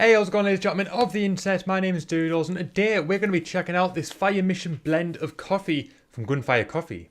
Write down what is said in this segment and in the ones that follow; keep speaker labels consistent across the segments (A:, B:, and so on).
A: Hey, how's it going, ladies and gentlemen of the internet? My name is Doodles, and today we're going to be checking out this Fire Mission blend of coffee from Gunfire Coffee.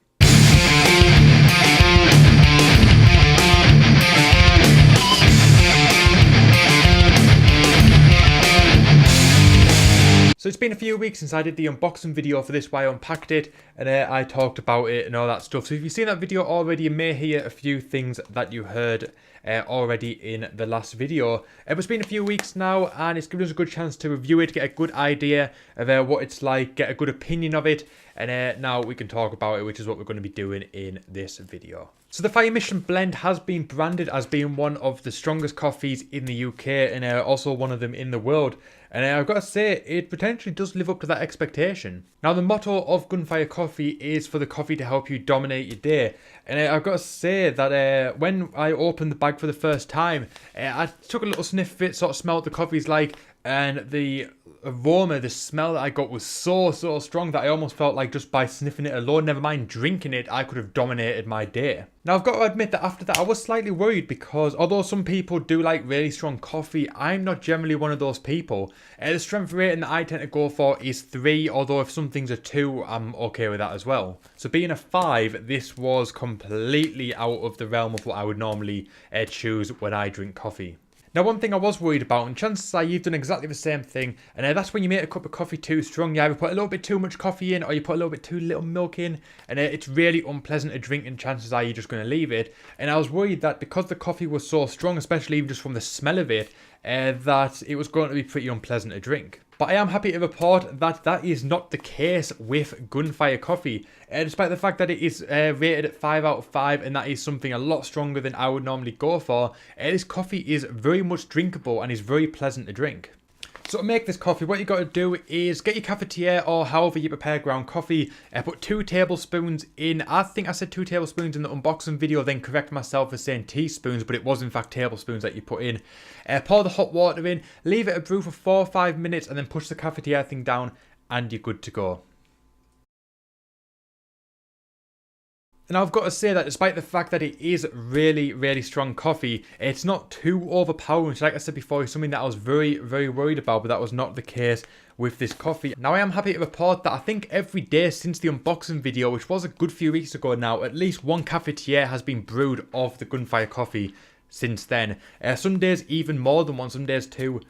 A: So it's been a few weeks since I did the unboxing video for this, where I unpacked it and I talked about it and all that stuff. So if you've seen that video already, you may hear a few things that you heard already in the last video. It's been a few weeks now, and it's given us a good chance to review it, get a good idea of what it's like, get a good opinion of it, and now we can talk about it, which is what we're going to be doing in this video. So the Fire Mission blend has been branded as being one of the strongest coffees in the UK, and also one of them in the world. And I've got to say, it potentially does live up to that expectation. Now, the motto of Gunfire Coffee is for the coffee to help you dominate your day. And I've got to say that when I opened the bag for the first time, I took a little sniff of it, sort of smelled what the coffee's like, and the aroma, the smell that I got was so strong that I almost felt like just by sniffing it alone, never mind drinking it, I could have dominated my day. Now, I've got to admit that after that I was slightly worried, because although some people do like really strong coffee, I'm not generally one of those people. The strength rating that I tend to go for is 3, although if some things are 2, I'm okay with that as well. So being a 5, this was completely out of the realm of what I would normally choose when I drink coffee. Now, one thing I was worried about, and chances are you've done exactly the same thing, and that's when you make a cup of coffee too strong. You either put a little bit too much coffee in, or you put a little bit too little milk in, and it's really unpleasant to drink, and chances are you're just going to leave it. And I was worried that because the coffee was so strong, especially even just from the smell of it, that it was going to be pretty unpleasant to drink. But I am happy to report that that is not the case with Gunfire Coffee. Despite the fact that it is rated at 5 out of 5, and that is something a lot stronger than I would normally go for, this coffee is very much drinkable and is very pleasant to drink. So to make this coffee, what you got to do is get your cafetiere, or however you prepare ground coffee, put 2 tablespoons in. I think I said 2 tablespoons in the unboxing video, then correct myself for saying teaspoons, but it was in fact tablespoons that you put in. Pour the hot water in, leave it to brew for 4 or 5 minutes, and then push the cafetiere thing down, and you're good to go. And I've got to say that despite the fact that it is really strong coffee, it's not too overpowering. So like I said before, it's something that I was very worried about, but that was not the case with this coffee. Now, I am happy to report that I think every day since the unboxing video, which was a good few weeks ago now, at least one cafetiere has been brewed of the Gunfire Coffee since then. Some days even more than one, some days 2.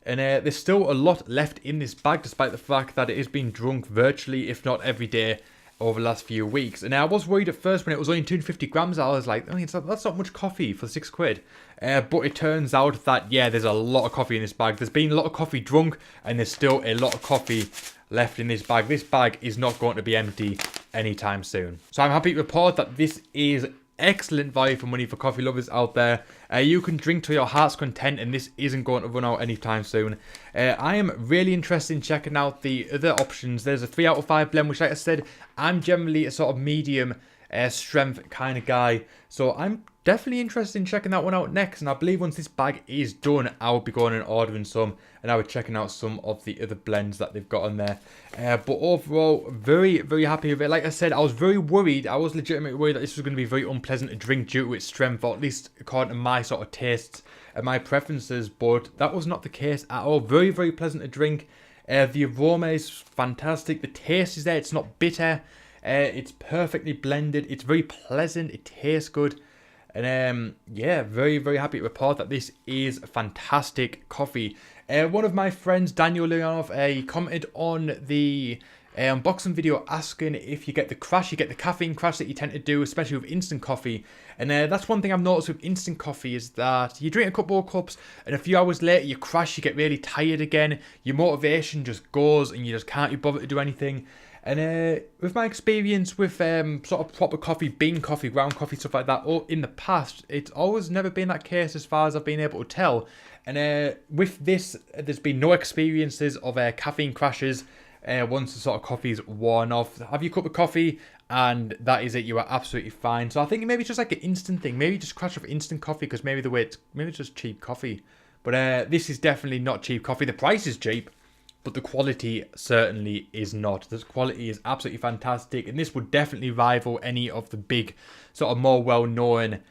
A: And there's still a lot left in this bag, despite the fact that it is being drunk virtually, if not every day, over the last few weeks. And I was worried at first when it was only 250 grams. I was like, that's not much coffee for 6 quid. But it turns out that, yeah, there's a lot of coffee in this bag. There's been a lot of coffee drunk, and there's still a lot of coffee left in this bag. This bag is not going to be empty anytime soon. So I'm happy to report that this is excellent value for money for coffee lovers out there. You can drink to your heart's content, and this isn't going to run out anytime soon. I am really interested in checking out the other options. There's a 3 out of 5 blend, which, like I said, I'm generally a sort of medium strength kind of guy, so I'm definitely interested in checking that one out next. And I believe once this bag is done, I'll be going and ordering some, and I'll be checking out some of the other blends that they've got on there. But overall, very happy with it. Like I said, I was very worried. I was legitimately worried that this was going to be very unpleasant to drink due to its strength, or at least according to my sort of tastes and my preferences, but that was not the case at all. Very pleasant to drink. The aroma is fantastic. The taste is there. It's not bitter. It's perfectly blended. It's very pleasant. It tastes good. And yeah, very happy to report that this is fantastic coffee. One of my friends, Daniel Leonov, he commented on the unboxing video asking if you get the crash, you get the caffeine crash that you tend to do, especially with instant coffee. And that's one thing I've noticed with instant coffee, is that you drink a couple of cups, and a few hours later you crash, you get really tired again, your motivation just goes, and you just can't be bothered to do anything. And with my experience with sort of proper coffee, bean coffee, ground coffee, stuff like that, in the past, it's always never been that case as far as I've been able to tell. And with this, there's been no experiences of caffeine crashes once the sort of coffee's worn off. Have your cup of coffee, and that is it. You are absolutely fine. So I think maybe it's just like an instant thing. Maybe just crash off instant coffee, because maybe it's just cheap coffee. But this is definitely not cheap coffee. The price is cheap, but the quality certainly is not. The quality is absolutely fantastic, and this would definitely rival any of the big, sort of more well-known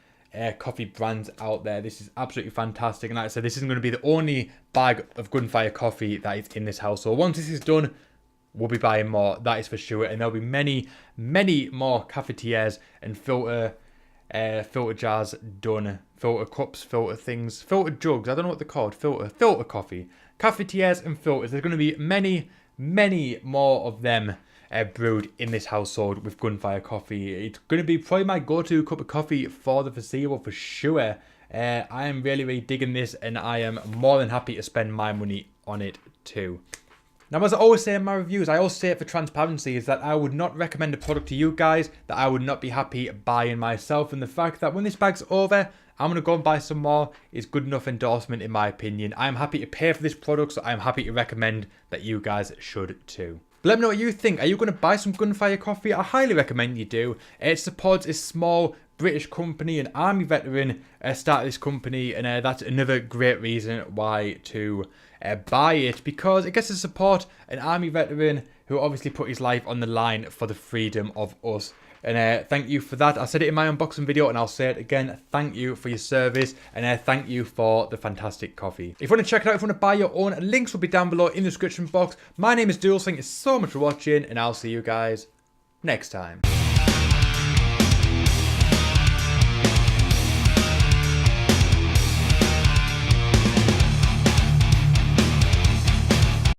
A: coffee brands out there. This is absolutely fantastic. And like I said, this isn't going to be the only bag of Gunfire Coffee that is in this house. So once this is done, we'll be buying more, that is for sure. And there'll be many, many more cafetières and filter jars done. Filter cups, filter things, filter jugs. I don't know what they're called. Filter coffee. Cafetières and filters. There's going to be many, many more of them brewed in this household with Gunfire Coffee. It's going to be probably my go-to cup of coffee for the foreseeable for sure. I am really, really digging this, and I am more than happy to spend my money on it too. Now, as I always say in my reviews, I always say it for transparency, is that I would not recommend a product to you guys that I would not be happy buying myself. And the fact that when this bag's over, I'm going to go and buy some more is good enough endorsement in my opinion. I am happy to pay for this product, so I am happy to recommend that you guys should too. But let me know what you think. Are you going to buy some Gunfire Coffee? I highly recommend you do. It supports a small British company, an army veteran started this company, and that's another great reason why to buy it, because it gets to support an army veteran who obviously put his life on the line for the freedom of us. And thank you for that. I said it in my unboxing video and I'll say it again. Thank you for your service, and thank you for the fantastic coffee. If you want to check it out, if you want to buy your own, links will be down below in the description box. My name is Doodles. Thank you so much for watching, and I'll see you guys next time.